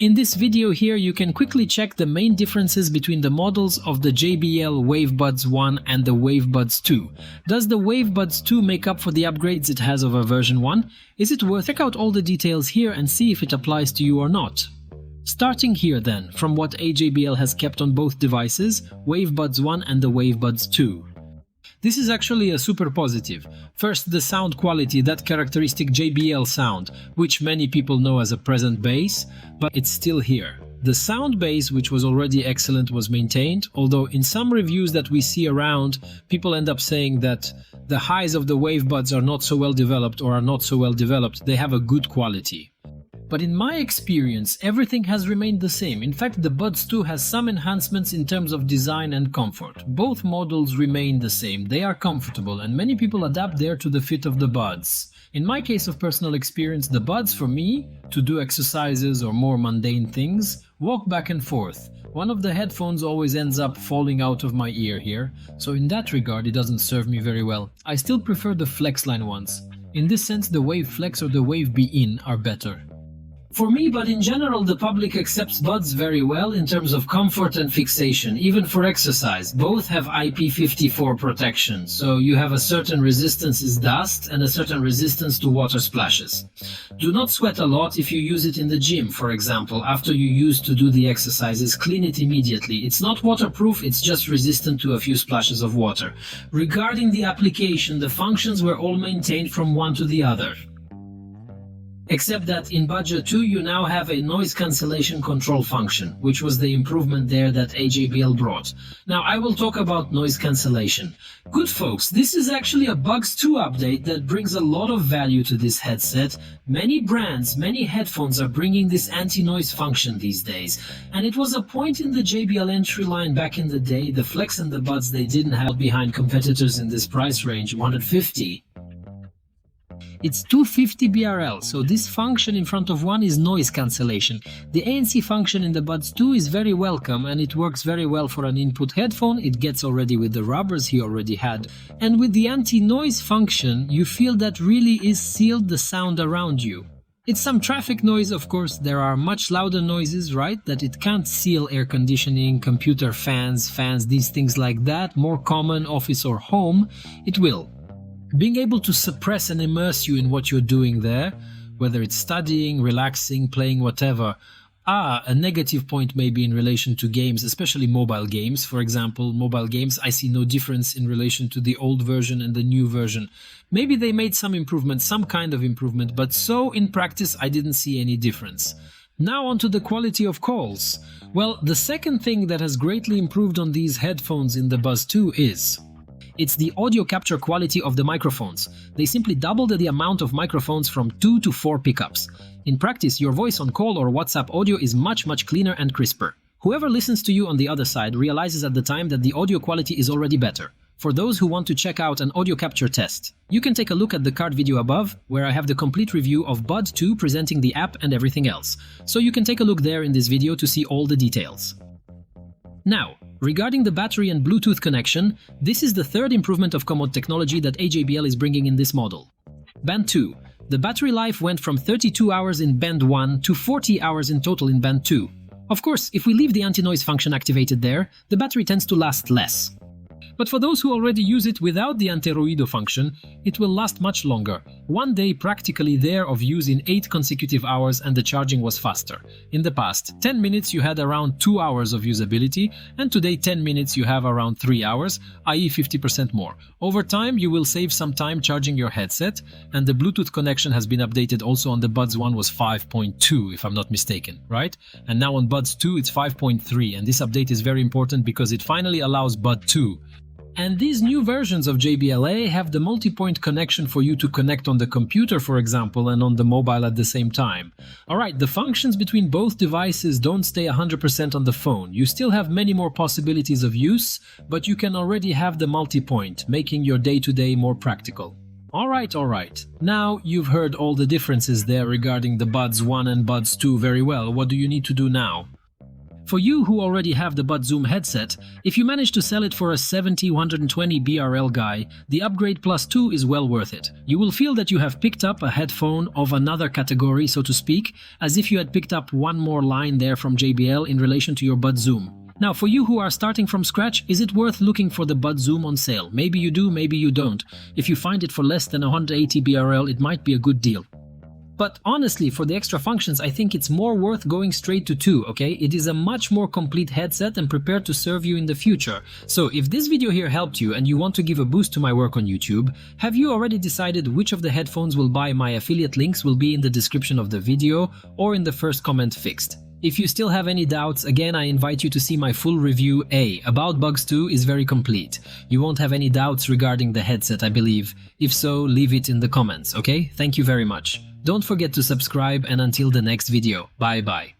In this video here you can quickly check the main differences between the models of the JBL Wave Buds 1 and the Wave Buds 2. Does the Wave Buds 2 make up for the upgrades it has over version 1? Is it worth? Check out all the details here and see if it applies to you or not. Starting here then, from what JBL has kept on both devices, Wave Buds 1 and the Wave Buds 2. This is actually a super positive. First, the sound quality, that characteristic JBL sound, which many people know as a present bass, but it's still here. The sound bass, which was already excellent, was maintained, although in some reviews that we see around, people end up saying that the highs of the Wave Buds are not so well developed or are not so well developed, they have a good quality. But in my experience, everything has remained the same. In fact, the Buds 2 has some enhancements in terms of design and comfort. Both models remain the same. They are comfortable and many people adapt there to the fit of the Buds. In my case of personal experience, the Buds for me, to do exercises or more mundane things, walk back and forth. One of the headphones always ends up falling out of my ear here, so in that regard it doesn't serve me very well. I still prefer the Flexline ones. In this sense, the Wave Flex or the Wave Be-In are better. For me, but in general, the public accepts Buds very well in terms of comfort and fixation, even for exercise. Both have IP54 protection, so you have a certain resistance to dust and a certain resistance to water splashes. Do not sweat a lot if you use it in the gym, for example. After you use to do the exercises, clean it immediately. It's not waterproof, it's just resistant to a few splashes of water. Regarding the application, the functions were all maintained from one to the other. Except that in Budget 2 you now have a noise cancellation control function, which was the improvement there that JBL brought. Now I will talk about noise cancellation. Good folks, this is actually a Buds 2 update that brings a lot of value to this headset. Many brands, many headphones are bringing this anti-noise function these days. And it was a point in the JBL entry line back in the day, the Flex and the Buds they didn't have behind competitors in this price range, 150. It's 250 BRL, so this function in front of one is noise cancellation. The ANC function in the Buds 2 is very welcome and it works very well for an input headphone. It gets already with the rubbers he already had. And with the anti-noise function, you feel that really is sealed the sound around you. It's some traffic noise, of course. There are much louder noises, right? That it can't seal: air conditioning, computer fans, these things like that. More common, office or home, it will. Being able to suppress and immerse you in what you're doing there, whether it's studying, relaxing, playing, whatever. A negative point may be in relation to games, especially mobile games. For example, mobile games, I see no difference in relation to the old version and the new version. Maybe they made some improvement, some kind of improvement, but so in practice I didn't see any difference. Now on to the quality of calls. Well, the second thing that has greatly improved on these headphones in the Buds 2 is it's the audio capture quality of the microphones. They simply doubled the amount of microphones from 2 to 4 pickups. In practice, your voice on call or WhatsApp audio is much cleaner and crisper. Whoever listens to you on the other side realizes at the time that the audio quality is already better. For those who want to check out an audio capture test, you can take a look at the card video above, where I have the complete review of Bud 2 presenting the app and everything else. So you can take a look there in this video to see all the details. Now, regarding the battery and Bluetooth connection, this is the third improvement of commode technology that JBL is bringing in this model. Band 2. The battery life went from 32 hours in Band 1 to 40 hours in total in Band 2. Of course, if we leave the anti-noise function activated there, the battery tends to last less. But for those who already use it without the anti-ruido function, it will last much longer. One day practically there of use in 8 consecutive hours and the charging was faster. In the past, 10 minutes you had around 2 hours of usability, and today 10 minutes you have around 3 hours, i.e. 50% more. Over time you will save some time charging your headset, and the Bluetooth connection has been updated also on the Buds 1 was 5.2 if I'm not mistaken, right? And now on Buds 2 it's 5.3, and this update is very important because it finally allows Bud 2. And these new versions of JBL have the multipoint connection for you to connect on the computer, for example, and on the mobile at the same time. Alright, the functions between both devices don't stay 100% on the phone. You still have many more possibilities of use, but you can already have the multipoint, making your day-to-day more practical. Alright. Now you've heard all the differences there regarding the Buds 1 and Buds 2 very well. What do you need to do now? For you who already have the Bud Zoom headset, if you manage to sell it for a 70-120 BRL guy, the upgrade plus 2 is well worth it. You will feel that you have picked up a headphone of another category, so to speak, as if you had picked up one more line there from JBL in relation to your Bud Zoom. Now, for you who are starting from scratch, is it worth looking for the Bud Zoom on sale? Maybe you do, maybe you don't. If you find it for less than 180 BRL, it might be a good deal. But honestly, for the extra functions, I think it's more worth going straight to 2, okay? It is a much more complete headset and prepared to serve you in the future. So if this video here helped you and you want to give a boost to my work on YouTube, have you already decided which of the headphones will buy? My affiliate links will be in the description of the video or in the first comment fixed. If you still have any doubts, again I invite you to see my full review. About Bugs 2 is very complete. You won't have any doubts regarding the headset, I believe. If so, leave it in the comments, okay? Thank you very much. Don't forget to subscribe, and until the next video, bye bye.